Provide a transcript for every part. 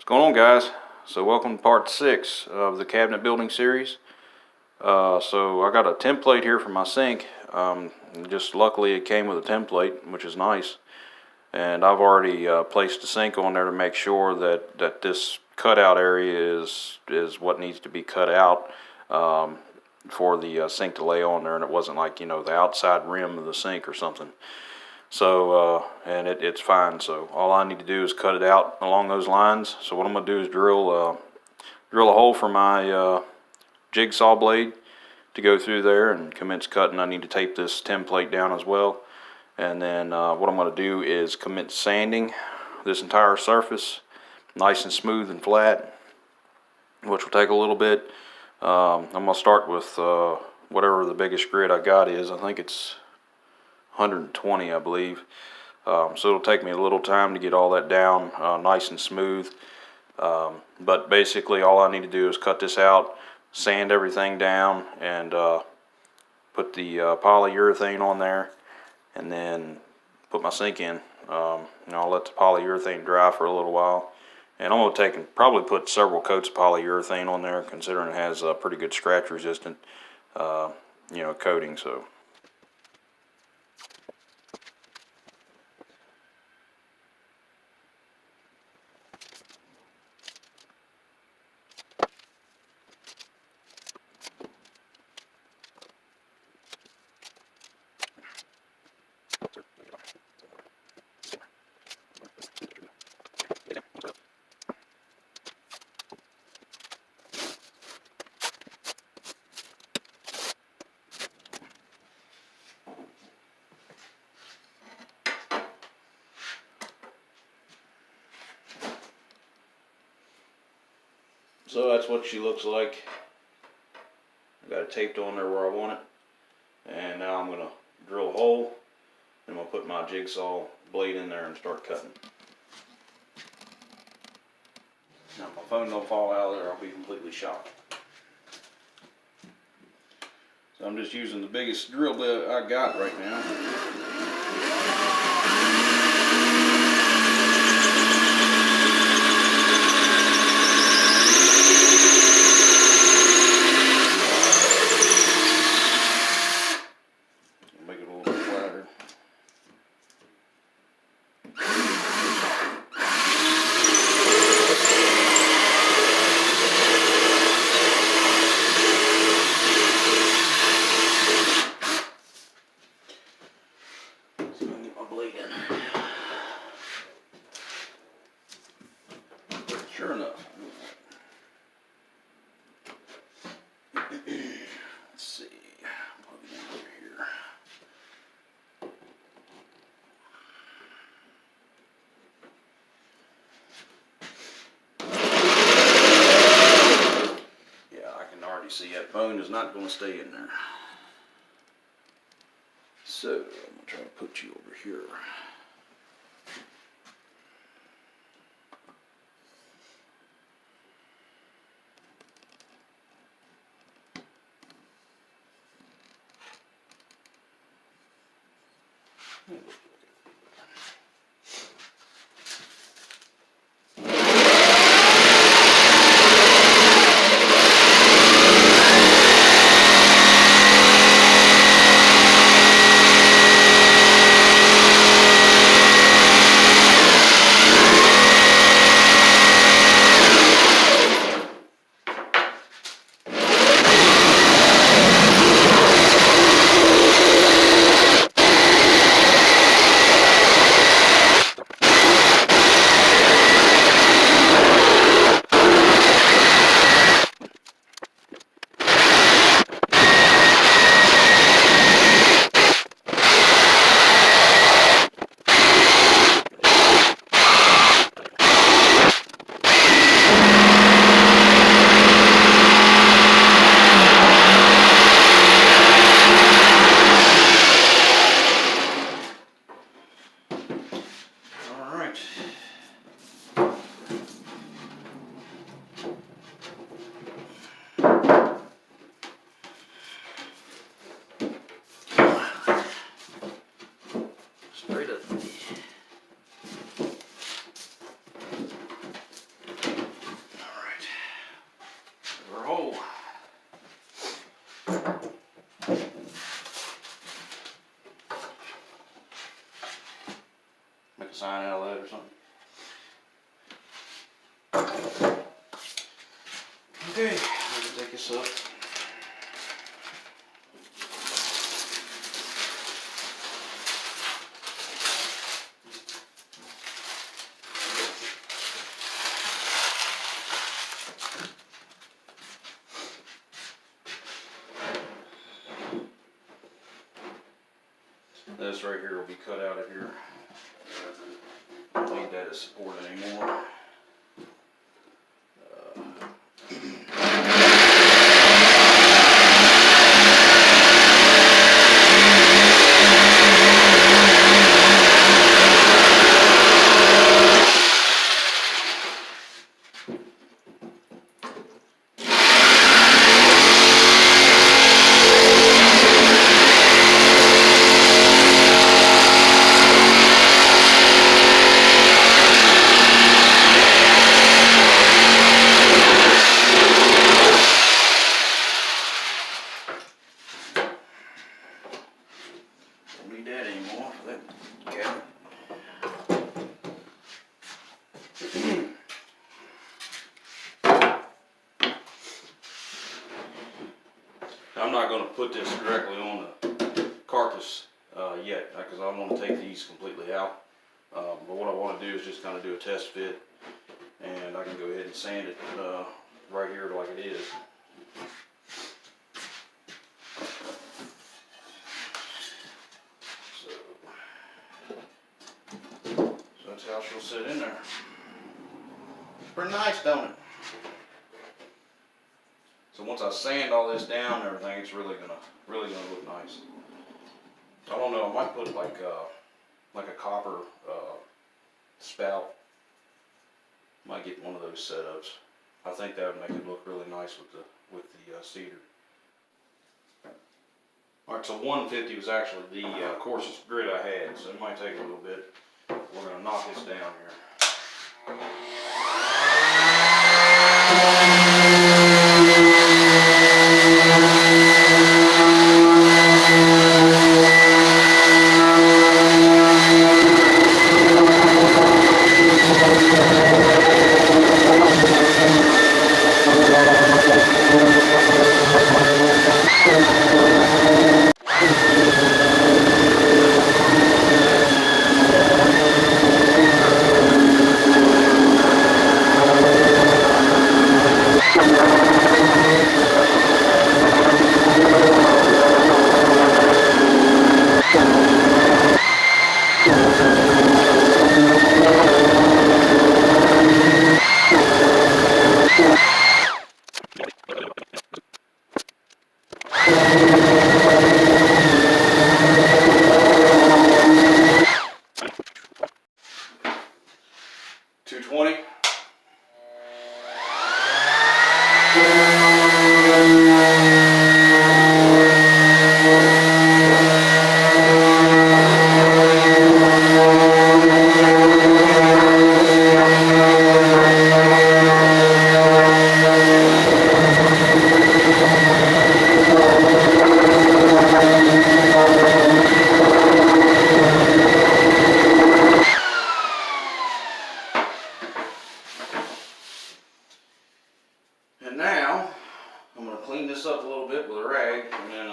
Going on, guys? So welcome to part 6 of the cabinet building series. So I got a template here for my sink. Just luckily it came with a template, which is nice. And I've already placed the sink on there to make sure that this cutout area is what needs to be cut out for the sink to lay on there, and it wasn't like, the outside rim of the sink or something. So, and it's fine. So all I need to do is cut it out along those lines. So what I'm going to do is drill a hole for my jigsaw blade to go through there and commence cutting. I need to tape this template down as well. And then what I'm going to do is commence sanding this entire surface nice and smooth and flat, which will take a little bit. I'm going to start with whatever the biggest grit I got is. I think it's 120, I believe. So it'll take me a little time to get all that down nice and smooth. But basically all I need to do is cut this out, sand everything down, and put the polyurethane on there, and then put my sink in. I'll let the polyurethane dry for a little while. And I'm going to take and probably put several coats of polyurethane on there, considering it has a pretty good scratch resistant coating. So that's what she looks like. I got it taped on there where I want it. And now I'm going to drill a hole, and I'm going to put my jigsaw blade in there and start cutting. Now if my phone don't fall out of there, I'll be completely shocked. So I'm just using the biggest drill bit I got right now. Sure enough. Let's see. Plug it in over here. Yeah, I can already see that bone is not going to stay in there. So I'm going to try to put you over here. Make a sign out of that or something. Okay, I'm gonna take this up. This right here will be cut out of here. I don't need that as support anymore. Don't need that anymore for that cabinet. I'm not going to put this directly on the carcass yet, because I want to take these completely out. But what I want to do is just kind of do a test fit, and I can go ahead and sand it right here like it is. So that's how she'll sit in there. It's pretty nice, don't it? So once I sand all this down and everything, it's really gonna look nice. I don't know, I might put like a copper spout. Might get one of those setups. I think that would make it look really nice with the cedar. Alright, so 150 was actually the coarsest grit I had, so it might take a little bit. We're gonna knock this down here. 220. And now, I'm going to clean this up a little bit with a rag, and then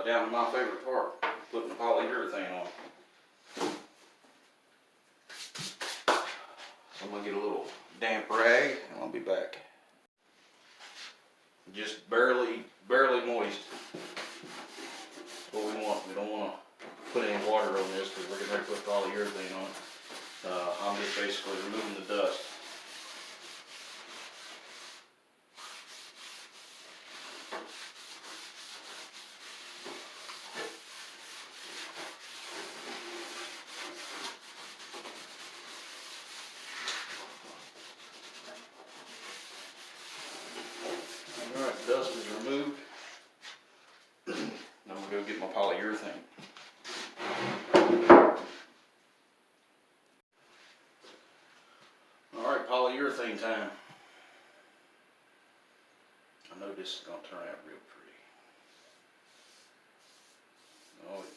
down to my favorite part, putting the polyurethane on. So I'm going to get a little damp rag, and I'll be back. Just barely moist. That's what we want. We don't want to put any water on this because we're going to put polyurethane on it. I'm just basically removing the dust. Alright, dust is removed. Now I'm going to go get my polyurethane. Alright, polyurethane time. I know this is going to turn out real pretty. Oh yeah.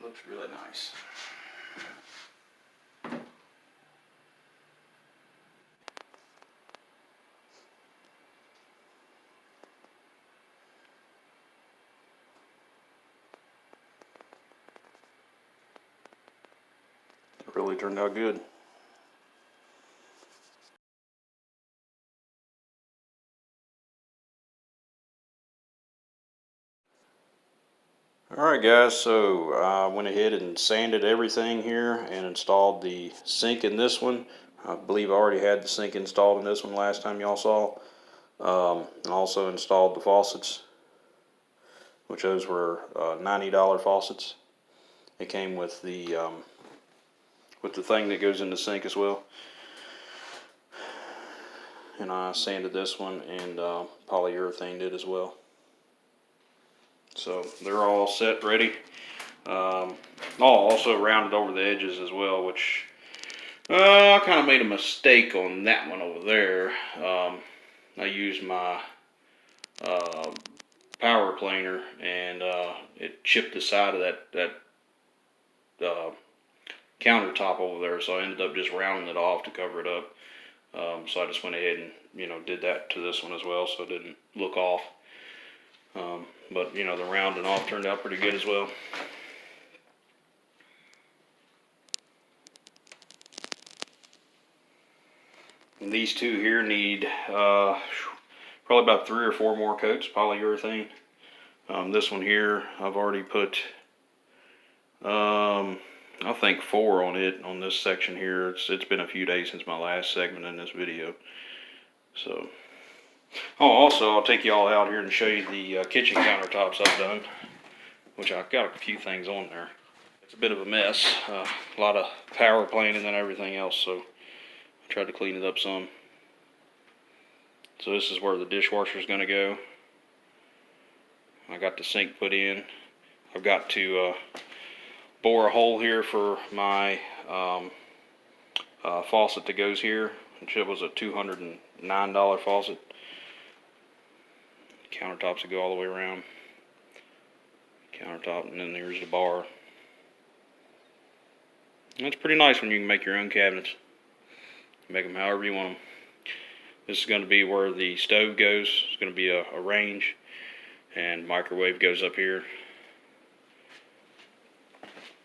Looks really nice. It really turned out good. Alright guys, so I went ahead and sanded everything here and installed the sink in this one. I believe I already had the sink installed in this one last time y'all saw. And also installed the faucets, which those were $90 faucets. It came with the thing that goes in the sink as well. And I sanded this one and polyurethane did as well. So they're all set, ready. I'll also rounded over the edges as well, which I kind of made a mistake on that one over there. I used my power planer and it chipped the side of that countertop over there, so I ended up just rounding it off to cover it up. So I just went ahead and did that to this one as well, so it didn't look off. But the rounding off turned out pretty good as well. And these two here need probably about 3 or 4 more coats polyurethane. This one here I've already put I think 4 on it on this section here. It's been a few days since my last segment in this video. So also I'll take you all out here and show you the kitchen countertops I've done, which I've got a few things on there. It's a bit of a mess, a lot of power planing and everything else, so I tried to clean it up some. So this is where the dishwasher is going to go. I got the sink put in. I've got to bore a hole here for my faucet that goes here, which it was a $209 faucet. Countertops that go all the way around. Countertop, and then there's the bar. And it's pretty nice when you can make your own cabinets. Make them however you want them. This is going to be where the stove goes. It's going to be a range, and microwave goes up here.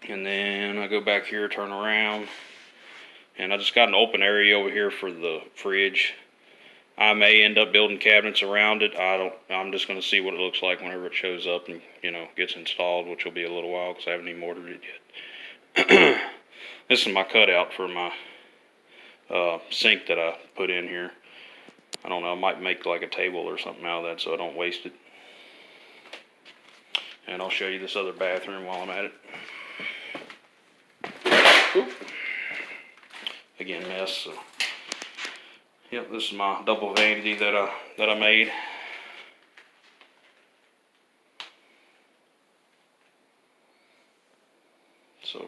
And then I go back here, turn around, and I just got an open area over here for the fridge. I may end up building cabinets around it. I'm just going to see what it looks like whenever it shows up and gets installed, which will be a little while because I haven't even ordered it yet. This is my cutout for my sink that I put in here. I don't know, I might make like a table or something out of that so I don't waste it. And I'll show you this other bathroom while I'm at it. Oop. Again, mess. So. Yep, this is my double vanity that I made. So,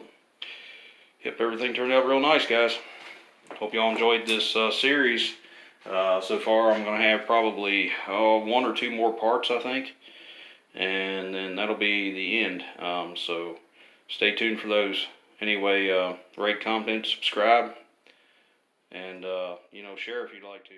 yep, everything turned out real nice, guys. Hope y'all enjoyed this series. So far, I'm going to have probably 1 or 2 more parts, I think. And then that'll be the end. So stay tuned for those. Anyway, rate, comment, subscribe, and share if you'd like to.